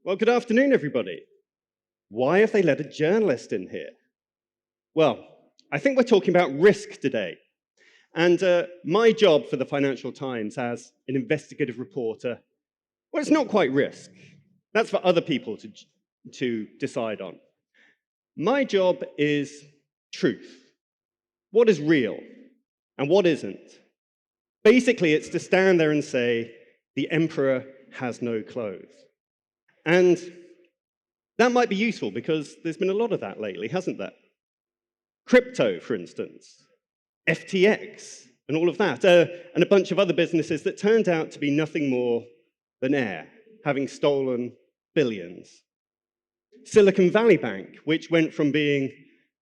Well, good afternoon, everybody. Why have they let a journalist in here? Well, I think we're talking about risk today. And my job for the Financial Times as an investigative reporter, well, it's not quite risk. That's for other people to decide on. My job is truth. What is real and what isn't? Basically, it's to stand there and say, the emperor has no clothes. And that might be useful because there's been a lot of that lately, hasn't there? Crypto, for instance, FTX, and all of that, and a bunch of other businesses that turned out to be nothing more than air, having stolen billions. Silicon Valley Bank, which went from being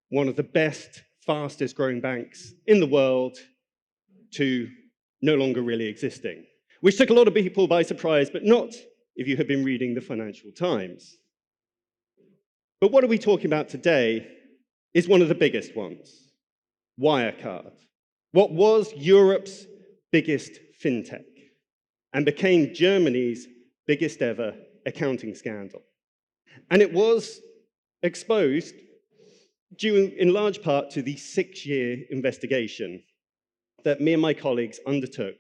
one of the best, fastest growing banks in the world to no longer really existing, which took a lot of people by surprise, but not if you have been reading the Financial Times. But what are we talking about today is one of the biggest ones, Wirecard, what was Europe's biggest fintech and became Germany's biggest ever accounting scandal. And it was exposed due in large part to the 6-year investigation that me and my colleagues undertook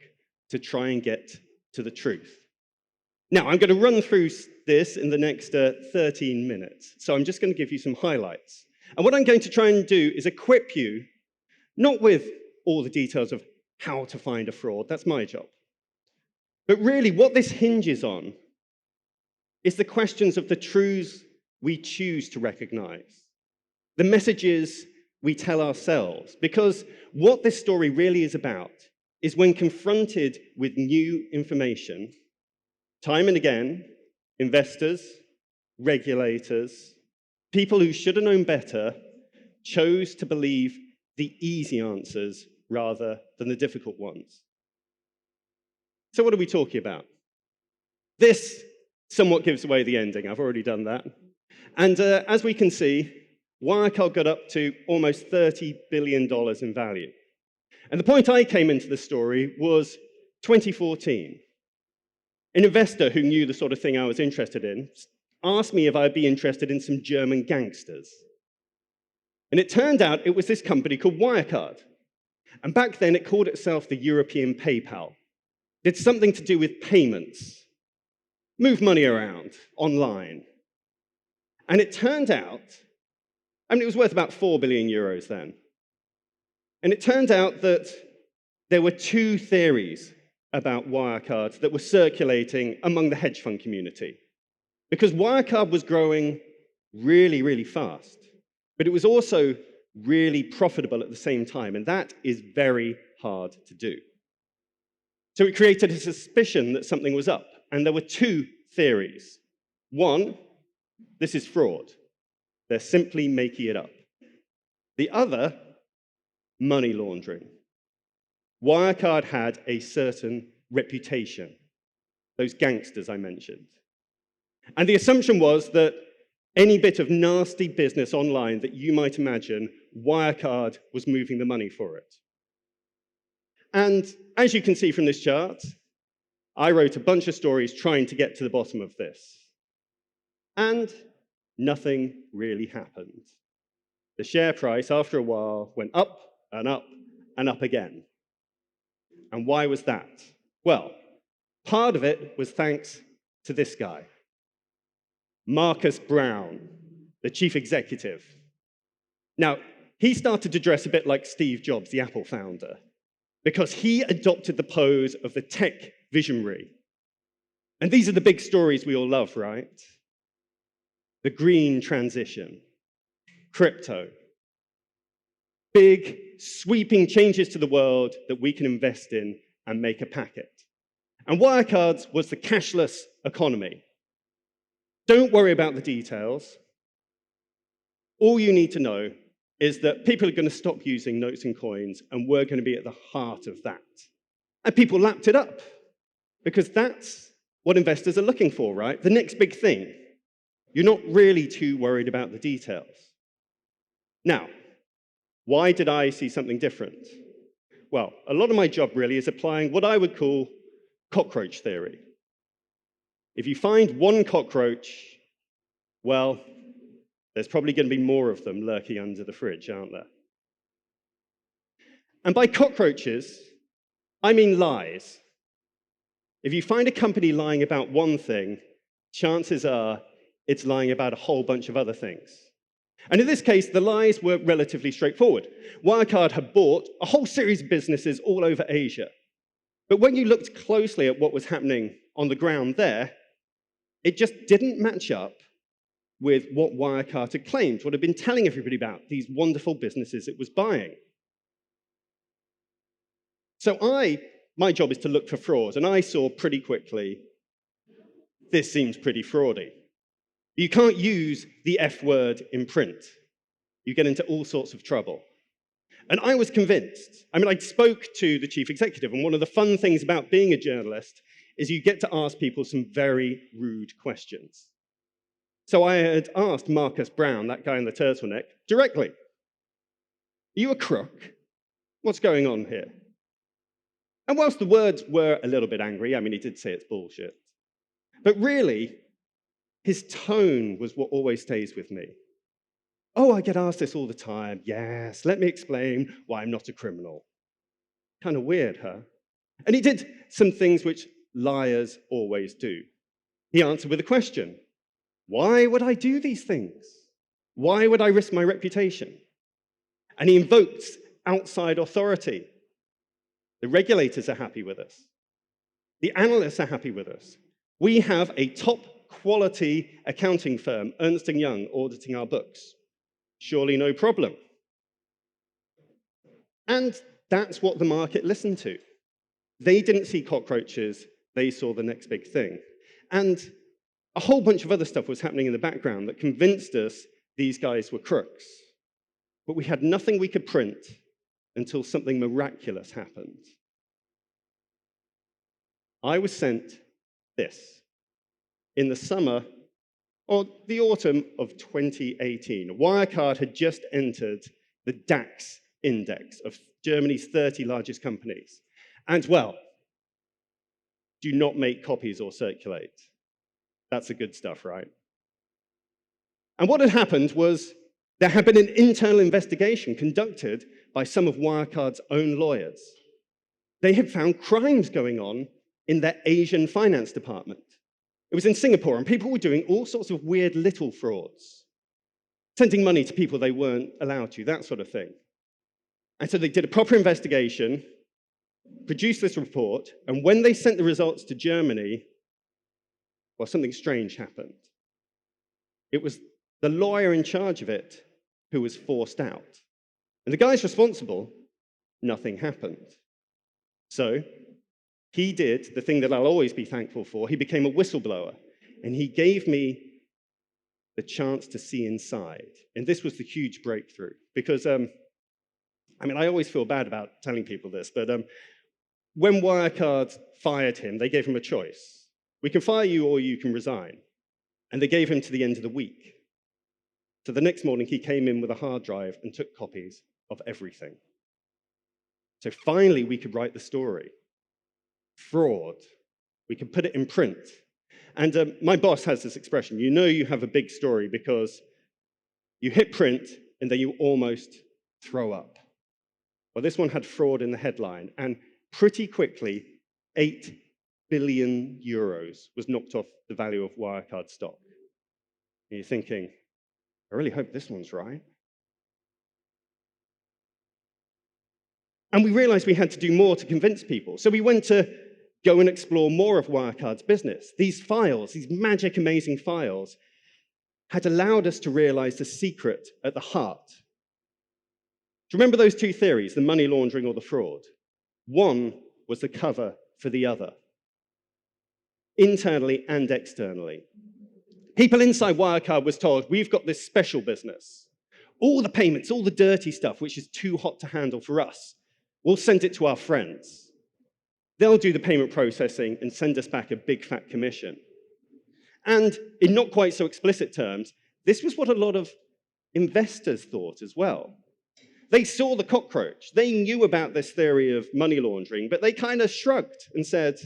to try and get to the truth. Now, I'm going to run through this in the next 13 minutes, so I'm just going to give you some highlights. And what I'm going to try and do is equip you, not with all the details of how to find a fraud, that's my job, but really what this hinges on is the questions of the truths we choose to recognize, the messages we tell ourselves, because what this story really is about is when confronted with new information, time and again, investors, regulators, people who should have known better chose to believe the easy answers rather than the difficult ones. So what are we talking about? This somewhat gives away the ending. I've already done that. And as we can see, Wirecard got up to almost $30 billion in value. And the point I came into the story was 2014. An investor who knew the sort of thing I was interested in asked me if I'd be interested in some German gangsters. And it turned out it was this company called Wirecard. And back then it called itself the European PayPal. It did something to do with payments, move money around online. And it turned out, it was worth about 4 billion euros then. And it turned out that there were 2 theories about Wirecard that were circulating among the hedge fund community. Because Wirecard was growing really, really fast, but it was also really profitable at the same time, and that is very hard to do. So it created a suspicion that something was up, and there were 2 theories. One, this is fraud. They're simply making it up. The other, money laundering. Wirecard had a certain reputation, those gangsters I mentioned. And the assumption was that any bit of nasty business online that you might imagine, Wirecard was moving the money for it. And as you can see from this chart, I wrote a bunch of stories trying to get to the bottom of this. And nothing really happened. The share price, after a while, went up and up and up again. And why was that? Well, part of it was thanks to this guy, Marcus Brown, the chief executive. Now, he started to dress a bit like Steve Jobs, the Apple founder, because he adopted the pose of the tech visionary. And these are the big stories we all love, right? The green transition, crypto, big, sweeping changes to the world that we can invest in and make a packet. And Wirecard's was the cashless economy. Don't worry about the details. All you need to know is that people are going to stop using notes and coins, and we're going to be at the heart of that. And people lapped it up, because that's what investors are looking for, right? The next big thing. You're not really too worried about the details. Now, why did I see something different? Well, a lot of my job really is applying what I would call cockroach theory. If you find one cockroach, well, there's probably going to be more of them lurking under the fridge, aren't there? And by cockroaches, I mean lies. If you find a company lying about one thing, chances are it's lying about a whole bunch of other things. And in this case, the lies were relatively straightforward. Wirecard had bought a whole series of businesses all over Asia. But when you looked closely at what was happening on the ground there, it just didn't match up with what Wirecard had claimed, what it had been telling everybody about, these wonderful businesses it was buying. So my job is to look for fraud, and I saw pretty quickly, this seems pretty fraudy. You can't use the F word in print. You get into all sorts of trouble. And I was convinced. I mean, I spoke to the chief executive, and one of the fun things about being a journalist is you get to ask people some very rude questions. So I had asked Marcus Brown, that guy in the turtleneck, directly, are you a crook? What's going on here? And whilst the words were a little bit angry, I mean, he did say it's bullshit, but really, his tone was what always stays with me. Oh, I get asked this all the time. Yes, let me explain why I'm not a criminal. Kind of weird, huh? And he did some things which liars always do. He answered with a question. Why would I do these things? Why would I risk my reputation? And he invoked outside authority. The regulators are happy with us. The analysts are happy with us. We have a top quality accounting firm, Ernst & Young, auditing our books. Surely no problem. And that's what the market listened to. They didn't see cockroaches, they saw the next big thing. And a whole bunch of other stuff was happening in the background that convinced us these guys were crooks. But we had nothing we could print until something miraculous happened. I was sent this. In the summer, or the autumn of 2018, Wirecard had just entered the DAX index of Germany's 30 largest companies. And well, do not make copies or circulate. That's the good stuff, right? And what had happened was there had been an internal investigation conducted by some of Wirecard's own lawyers. They had found crimes going on in their Asian finance department. It was in Singapore, and people were doing all sorts of weird little frauds, sending money to people they weren't allowed to, that sort of thing. And so they did a proper investigation, produced this report, and when they sent the results to Germany, well, something strange happened. It was the lawyer in charge of it who was forced out. And the guys responsible, nothing happened. So he did the thing that I'll always be thankful for. He became a whistleblower, and he gave me the chance to see inside. And this was the huge breakthrough, because, I always feel bad about telling people this, but when Wirecard fired him, they gave him a choice. We can fire you or you can resign. And they gave him to the end of the week. So the next morning, he came in with a hard drive and took copies of everything. So finally, we could write the story. Fraud. We could put it in print. And my boss has this expression, you know you have a big story because you hit print and then you almost throw up. Well, this one had fraud in the headline, and pretty quickly, 8 billion euros was knocked off the value of Wirecard stock. And you're thinking, I really hope this one's right. And we realized we had to do more to convince people. So we went to go and explore more of Wirecard's business. These files, these magic, amazing files, had allowed us to realize the secret at the heart. Do you remember those two theories, the money laundering or the fraud? One was the cover for the other, internally and externally. People inside Wirecard was told, we've got this special business. All the payments, all the dirty stuff, which is too hot to handle for us, we'll send it to our friends. They'll do the payment processing and send us back a big fat commission. And in not quite so explicit terms, this was what a lot of investors thought as well. They saw the cockroach. They knew about this theory of money laundering, but they kind of shrugged and said,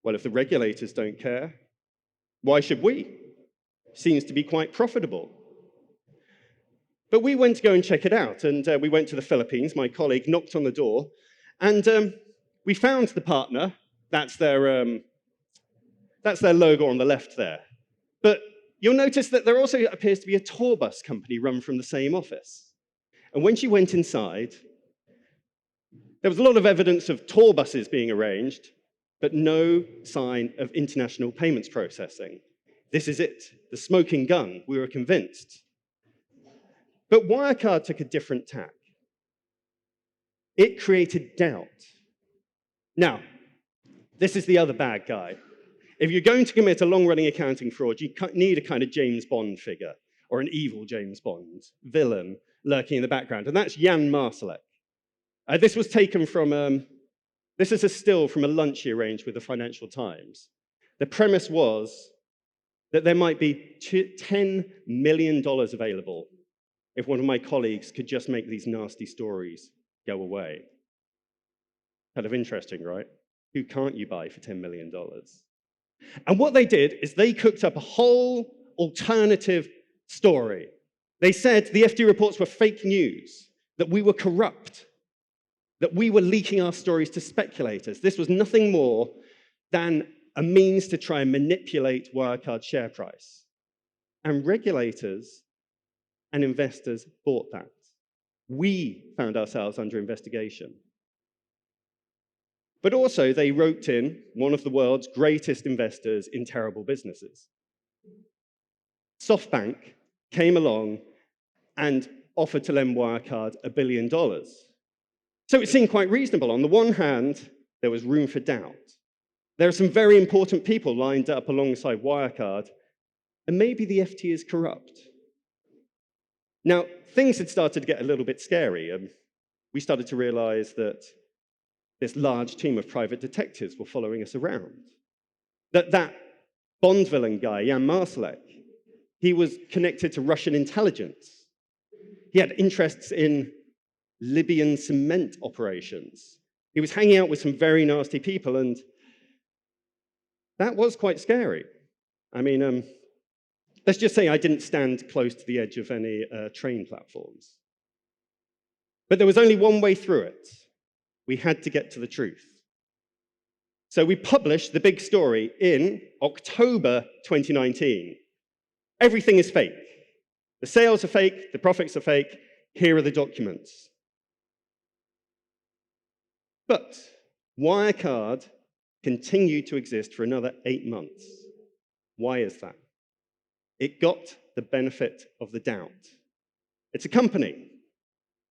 well, if the regulators don't care, Why should we? Seems to be quite profitable. But we went to go and check it out, and we went to the Philippines. My colleague knocked on the door, and we found the partner. That's their logo on the left there. But you'll notice that there also appears to be a tour bus company run from the same office. And when she went inside, there was a lot of evidence of tour buses being arranged, but no sign of international payments processing. This is it, the smoking gun, we were convinced. But Wirecard took a different tack. It created doubt. Now, this is the other bad guy. If you're going to commit a long-running accounting fraud, you need a kind of James Bond figure, or an evil James Bond villain lurking in the background, and that's Jan Marsalek. This was taken from, this is a still from a lunch he arranged with the Financial Times. The premise was that there might be $10 million available if one of my colleagues could just make these nasty stories go away. Kind of interesting, right? Who can't you buy for $10 million? And what they did is they cooked up a whole alternative story. They said the FT reports were fake news, that we were corrupt, that we were leaking our stories to speculators. This was nothing more than a means to try and manipulate Wirecard's share price. And regulators and investors bought that. We found ourselves under investigation. But also, they roped in one of the world's greatest investors in terrible businesses. SoftBank came along and offered to lend Wirecard $1 billion. So it seemed quite reasonable. On the one hand, there was room for doubt. There are some very important people lined up alongside Wirecard, and maybe the FT is corrupt. Now, things had started to get a little bit scary. We started to realize that this large team of private detectives were following us around. That Bond villain guy, Jan Marsalek, he was connected to Russian intelligence. He had interests in Libyan cement operations. He was hanging out with some very nasty people, and that was quite scary. I mean, let's just say I didn't stand close to the edge of any train platforms. But there was only one way through it. We had to get to the truth. So we published the big story in October 2019. Everything is fake. The sales are fake, the profits are fake, here are the documents. But Wirecard continued to exist for another 8 months. Why is that? It got the benefit of the doubt. It's a company.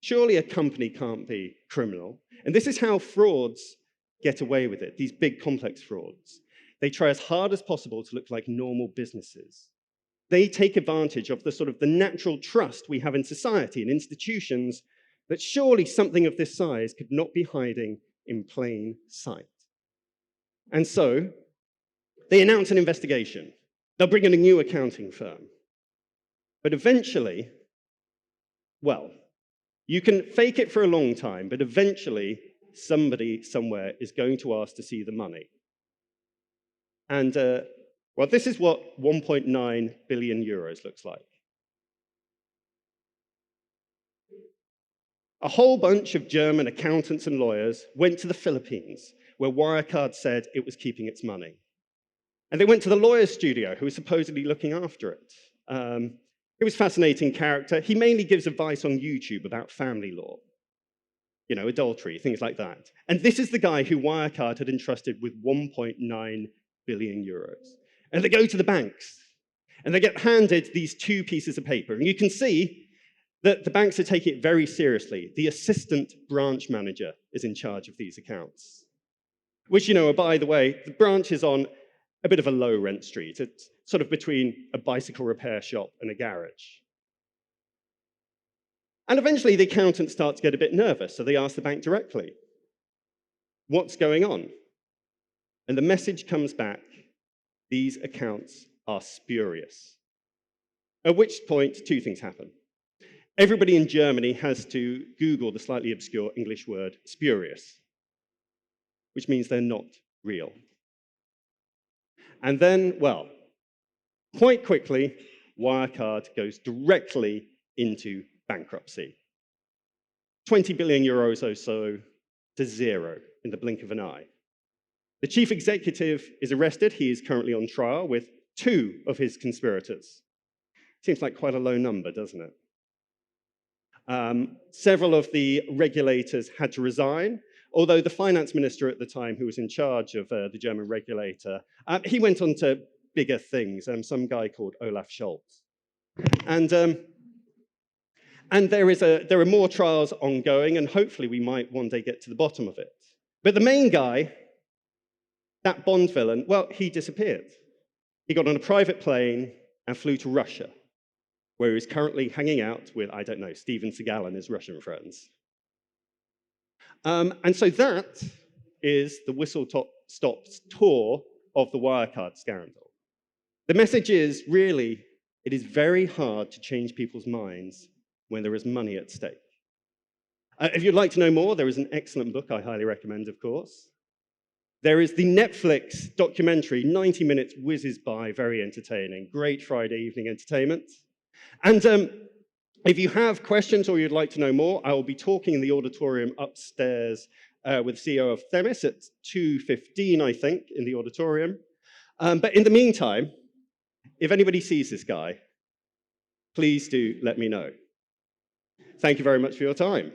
Surely a company can't be criminal. And this is how frauds get away with it, these big complex frauds. They try as hard as possible to look like normal businesses. They take advantage of the natural trust we have in society and institutions that surely something of this size could not be hiding in plain sight. And so they announce an investigation. They'll bring in a new accounting firm. But eventually, well, you can fake it for a long time, but eventually somebody somewhere is going to ask to see the money. And, well, this is what 1.9 billion euros looks like. A whole bunch of German accountants and lawyers went to the Philippines, where Wirecard said it was keeping its money. And they went to the lawyer's studio, who was supposedly looking after it. He was a fascinating character. He mainly gives advice on YouTube about family law, adultery, things like that. And this is the guy who Wirecard had entrusted with 1.9 billion euros. And they go to the banks, and they get handed these two pieces of paper. And you can see that the banks are taking it very seriously. The assistant branch manager is in charge of these accounts, which, by the way, the branch is on a bit of a low rent street. It's sort of between a bicycle repair shop and a garage. And eventually the accountants start to get a bit nervous, so they ask the bank directly, what's going on? And the message comes back, these accounts are spurious. At which point, two things happen. Everybody in Germany has to Google the slightly obscure English word spurious, which means they're not real. And then, well, Quite quickly, Wirecard goes directly into bankruptcy. 20 billion euros or so to zero in the blink of an eye. The chief executive is arrested. He is currently on trial with 2 of his conspirators. Seems like quite a low number, doesn't it? Several of the regulators had to resign, although the finance minister at the time, who was in charge of the German regulator, he went on to bigger things, some guy called Olaf Scholz. And there are more trials ongoing, and hopefully we might one day get to the bottom of it. But the main guy, that Bond villain, well, he disappeared. He got on a private plane and flew to Russia, where he's currently hanging out with, I don't know, Steven Seagal and his Russian friends. And so that is the whistle-stop tour of the Wirecard scandal. The message is, really, it is very hard to change people's minds when there is money at stake. If you'd like to know more, there is an excellent book I highly recommend, of course. There is the Netflix documentary, 90 minutes, whizzes by, very entertaining. Great Friday evening entertainment. And if you have questions or you'd like to know more, I will be talking in the auditorium upstairs with the CEO of Themis at 2:15, I think, in the auditorium. But in the meantime, if anybody sees this guy, please do let me know. Thank you very much for your time.